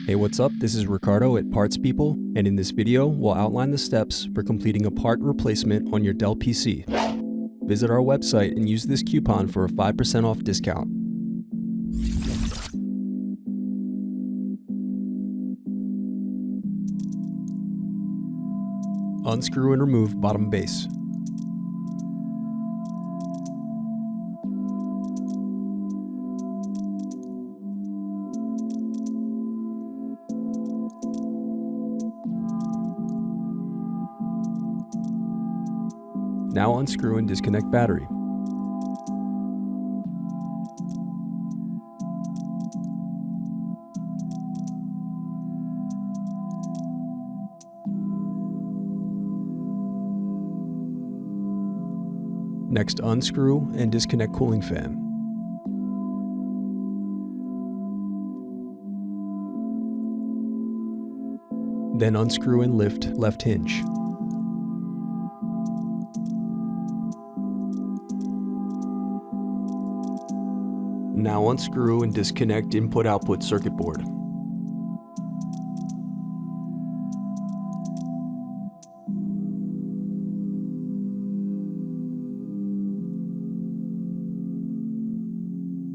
Hey, what's up? This is Ricardo at Parts People, and in this video, we'll outline the steps for completing a part replacement on your Dell PC. Visit our website and use this coupon for a 5% off discount. Unscrew and remove bottom base. Now unscrew and disconnect battery. Next, unscrew and disconnect cooling fan. Then unscrew and lift left hinge. Now unscrew and disconnect input-output circuit board.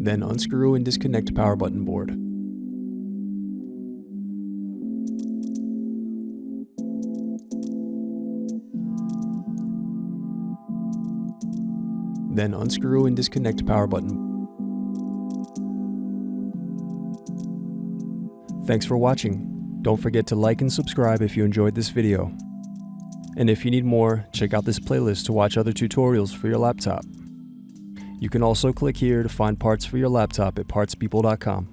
Then unscrew and disconnect power button board. Then unscrew and disconnect power button. Thanks for watching. Don't forget to like and subscribe if you enjoyed this video. And if you need more, check out this playlist to watch other tutorials for your laptop. You can also click here to find parts for your laptop at partspeople.com.